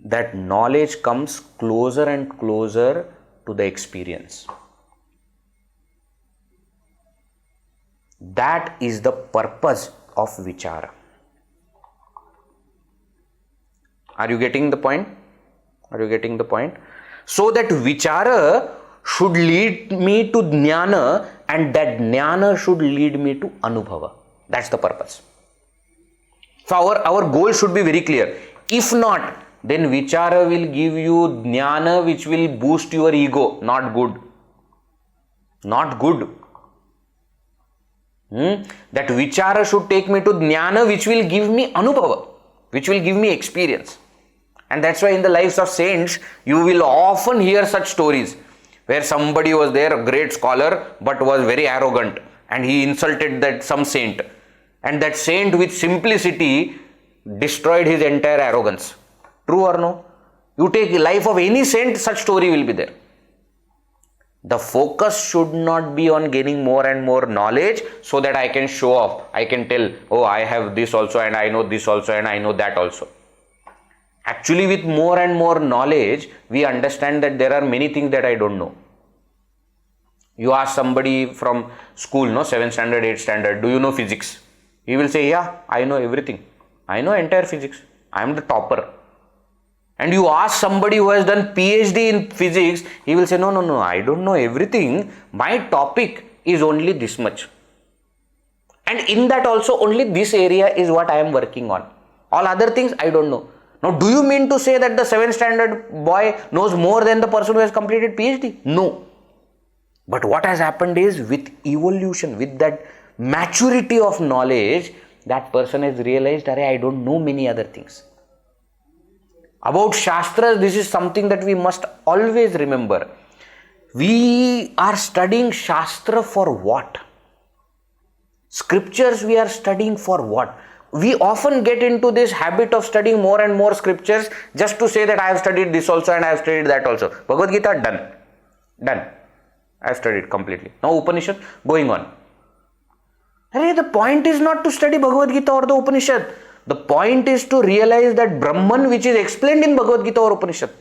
that knowledge comes closer and closer to the experience. That is the purpose of Vichara. Are you getting the point? Are you getting the point? So that Vichara should lead me to Jnana, and that Jnana should lead me to Anubhava. That's the purpose. So our goal should be very clear. If not, then Vichara will give you Jnana which will boost your ego. Not good. Not good. That Vichara should take me to Jnana which will give me Anubhava, which will give me experience. And that's why in the lives of saints, you will often hear such stories where somebody was there, a great scholar, but was very arrogant, and he insulted that some saint. And that saint with simplicity destroyed his entire arrogance. True or no? You take the life of any saint, such story will be there. The focus should not be on gaining more and more knowledge so that I can show off. I can tell, oh, I have this also, and I know this also, and I know that also. Actually, with more and more knowledge, we understand that there are many things that I don't know. You ask somebody from school, 7th standard, 8th standard, do you know physics? He will say, yeah, I know everything. I know entire physics. I am the topper. And you ask somebody who has done PhD in physics, he will say, no, I don't know everything. My topic is only this much. And in that also, only this area is what I am working on. All other things, I don't know. Now, do you mean to say that the 7th standard boy knows more than the person who has completed PhD? No. But what has happened is, with evolution, with that maturity of knowledge, that person has realized, I don't know many other things. About Shastras, this is something that we must always remember. We are studying Shastra for what? Scriptures we are studying for what? We often get into this habit of studying more and more scriptures just to say that I have studied this also and I have studied that also. Bhagavad Gita, done. Done. I have studied completely. Now Upanishad, going on. The point is not to study Bhagavad Gita or the Upanishad. The point is to realize that Brahman which is explained in Bhagavad Gita or Upanishad.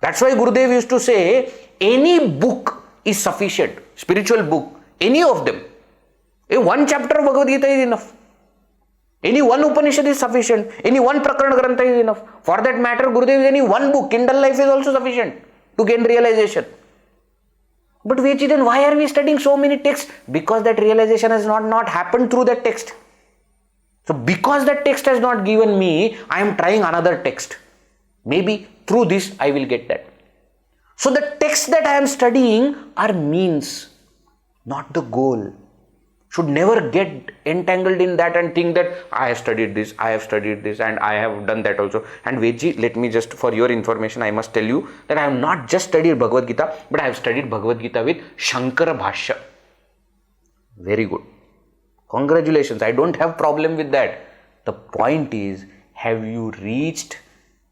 That's why Gurudev used to say, any book is sufficient. Spiritual book, any of them. One chapter of Bhagavad Gita is enough. Any one Upanishad is sufficient. Any one Prakarana Grantha is enough. For that matter, Gurudev, any one book, Kindle Life, is also sufficient to gain realization. But then why are we studying so many texts? Because that realization has not happened through that text. So because that text has not given me, I am trying another text. Maybe through this I will get that. So the texts that I am studying are means, not the goal. Should never get entangled in that and think that I have studied this, and I have done that also. And Veji, let me just, for your information, I must tell you that I have not just studied Bhagavad Gita, but I have studied Bhagavad Gita with Shankara Bhashya. Very good. Congratulations. I don't have problem with that. The point is, have you reached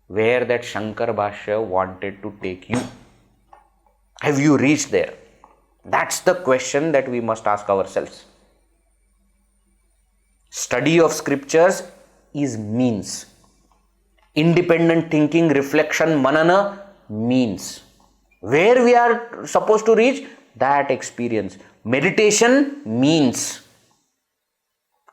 where that Shankar Bhashya wanted to take you? Have you reached there? That's the question that we must ask ourselves. Study of scriptures is means. Independent thinking, reflection, manana means. Where we are supposed to reach, that experience. Meditation means.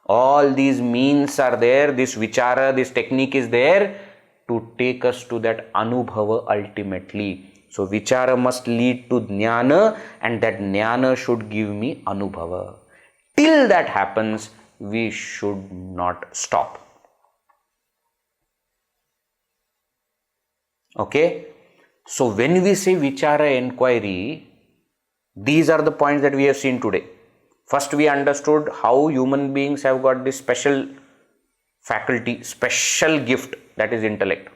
All these means are there. This vichara, this technique is there to take us to that anubhava ultimately. So vichara must lead to jnana, and that jnana should give me anubhava. Till that happens, we should not stop. Okay? So when we say vichara inquiry, these are the points that we have seen today. First, we understood how human beings have got this special faculty, special gift, that is intellect.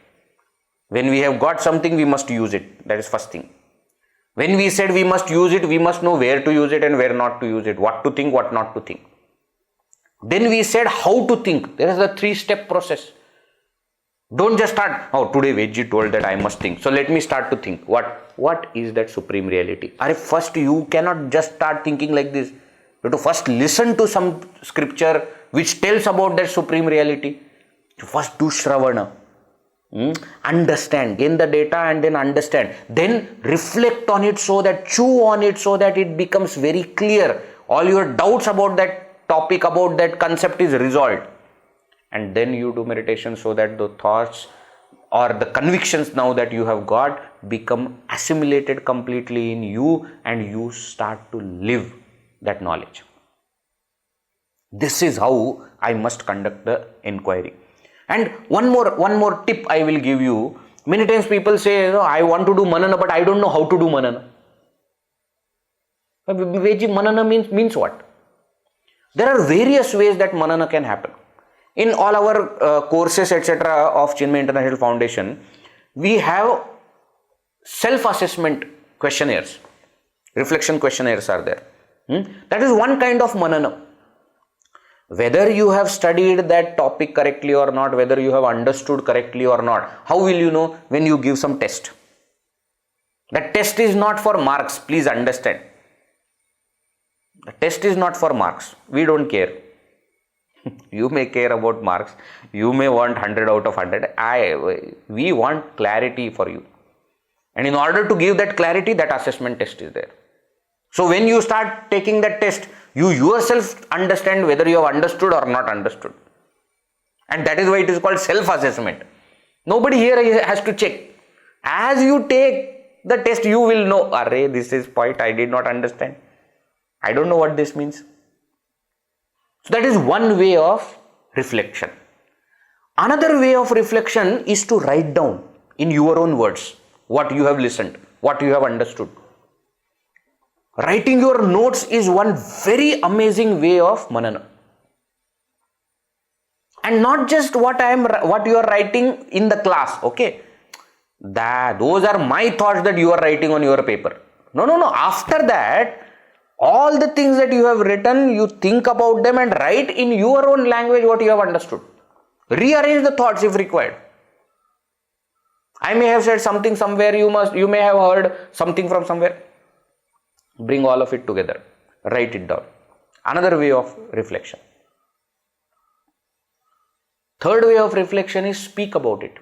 When we have got something, we must use it. That is first thing. When we said we must use it, we must know where to use it and where not to use it, what to think, what not to think. Then we said how to think. There is a 3-step process. Don't just start, oh, today Veggie told that I must think. So let me start to think. What is that supreme reality? First, you cannot just start thinking like this. You have to first listen to some scripture which tells about that supreme reality. You first do Shravana. Understand, gain the data and then understand. Then reflect on it so that, chew on it so that it becomes very clear. All your doubts about that topic, about that concept is resolved. And then you do meditation so that the thoughts or the convictions now that you have got become assimilated completely in you, and you start to live that knowledge. This is how I must conduct the inquiry. And one more tip I will give you. Many times people say, I want to do manana, but I don't know how to do manana. Veji, manana means what? There are various ways that manana can happen. In all our courses, etc. of Chinmay International Foundation, we have self-assessment questionnaires. Reflection questionnaires are there. That is one kind of manana. Whether you have studied that topic correctly or not, whether you have understood correctly or not, how will you know? When you give some test. That test is not for marks, please understand. The test is not for marks. We don't care. You may care about marks. You may want 100 out of 100. We want clarity for you. And in order to give that clarity, that assessment test is there. So when you start taking that test, you yourself understand whether you have understood or not understood. And that is why it is called self-assessment. Nobody here has to check. As you take the test, you will know, array, this is point I did not understand. I don't know what this means. So that is one way of reflection. Another way of reflection is to write down in your own words what you have listened, what you have understood. Writing your notes is one very amazing way of manana. And not just what you are writing in the class, okay? Those are my thoughts that you are writing on your paper. No. After that, all the things that you have written, you think about them and write in your own language what you have understood. Rearrange the thoughts if required. I may have said something somewhere, you may have heard something from somewhere. Bring all of it together. Write it down. Another way of reflection. Third way of reflection is speak about it.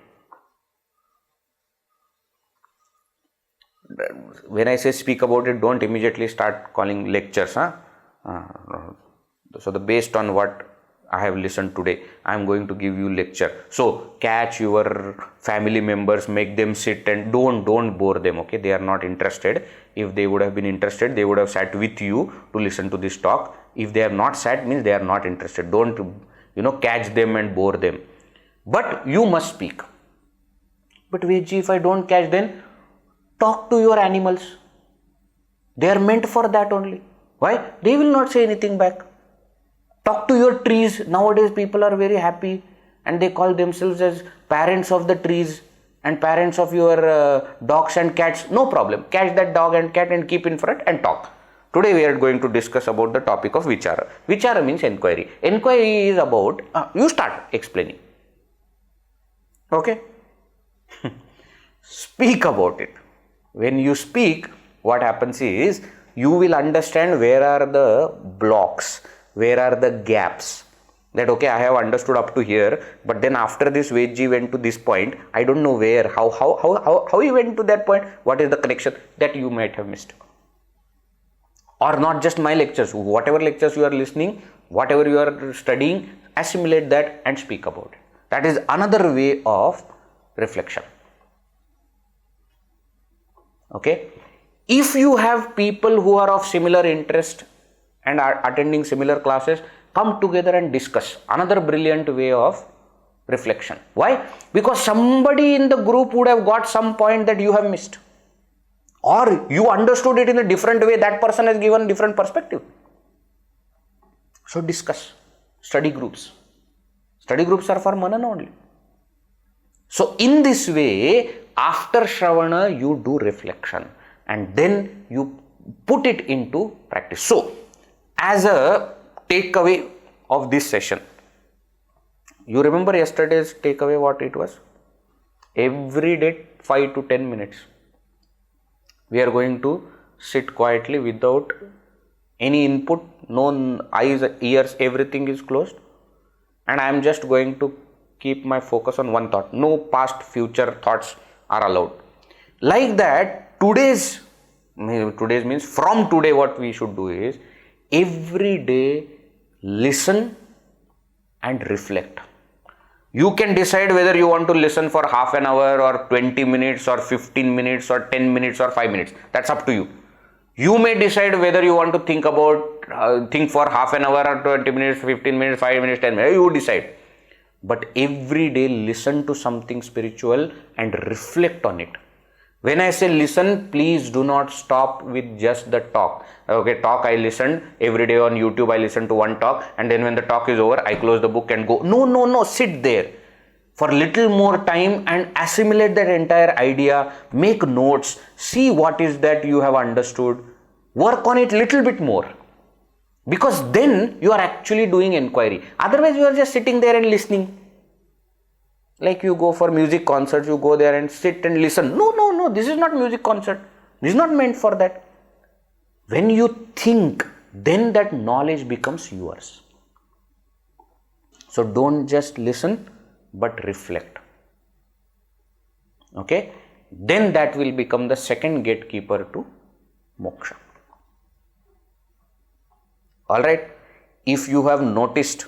When I say speak about it, don't immediately start calling lectures. So based on what I have listened today, I am going to give you lecture. So catch your family members, make them sit, and don't bore them. Okay, they are not interested. If they would have been interested, they would have sat with you to listen to this talk. If they have not sat, means they are not interested. Don't catch them and bore them. But you must speak. But Veji, if I don't catch, then talk to your animals. They are meant for that only. Why? They will not say anything back. Talk to your trees. Nowadays people are very happy and they call themselves as parents of the trees and parents of your dogs and cats. No problem. Catch that dog and cat and keep in front and talk. Today we are going to discuss about the topic of Vichara. Vichara means enquiry. Enquiry is about, you start explaining. Okay? Speak about it. When you speak, what happens is, you will understand where are the blocks, where are the gaps. That okay, I have understood up to here, but then after this Vedji went to this point, I don't know where, how he went to that point, what is the connection, that you might have missed. Or not just my lectures, whatever lectures you are listening, whatever you are studying, assimilate that and speak about it. That is another way of reflection. Okay? If you have people who are of similar interest and are attending similar classes, come together and discuss. Another brilliant way of reflection. Why? Because somebody in the group would have got some point that you have missed. Or you understood it in a different way, that person has given different perspective. So discuss. Study groups. Study groups are for Manana only. So in this way, after Shravana, you do reflection and then you put it into practice. So, as a takeaway of this session, you remember yesterday's takeaway, what it was? Every day 5 to 10 minutes. We are going to sit quietly without any input, no eyes, ears, everything is closed. And I am just going to keep my focus on one thought. No past, future thoughts are allowed. Like that, today's means from today what we should do is, every day listen and reflect. You can decide whether you want to listen for half an hour or 20 minutes or 15 minutes or 10 minutes or 5 minutes. That's up to you. You may decide whether you want to think for half an hour or 20 minutes, 15 minutes, 5 minutes, 10 minutes. You decide. But every day listen to something spiritual and reflect on it. When I say listen, please do not stop with just the talk. Okay, talk I listened every day on YouTube, I listen to one talk, and then when the talk is over, I close the book and go. No, sit there for little more time and assimilate that entire idea, make notes, see what is that you have understood, work on it little bit more. Because then you are actually doing inquiry. Otherwise, you are just sitting there and listening. Like you go for music concerts, you go there and sit and listen. No, this is not music concert. This is not meant for that. When you think, then that knowledge becomes yours. So don't just listen, but reflect. Okay? Then that will become the second gatekeeper to moksha. Alright? If you have noticed,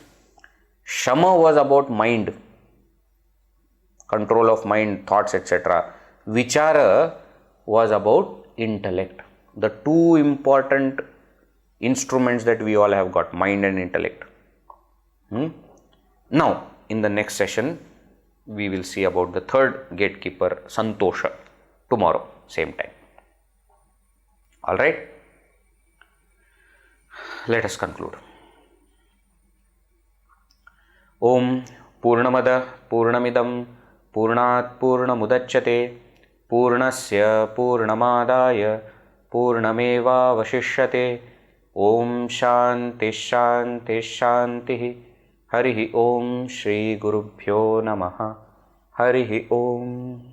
Shama was about mind, control of mind, thoughts, etc. Vichara was about intellect. The two important instruments that we all have got, mind and intellect. Now, in the next session, we will see about the third gatekeeper, Santosha, tomorrow, same time. Alright? Let us conclude. Om Purnamada Purnamidam Purnat Purnamudachyate Purnasya Purnamadaya Purnameva Vashishyate. Om Shanti Shanti Shanti. Harihi Om Shri Gurubhyo Namaha. Harihi Om.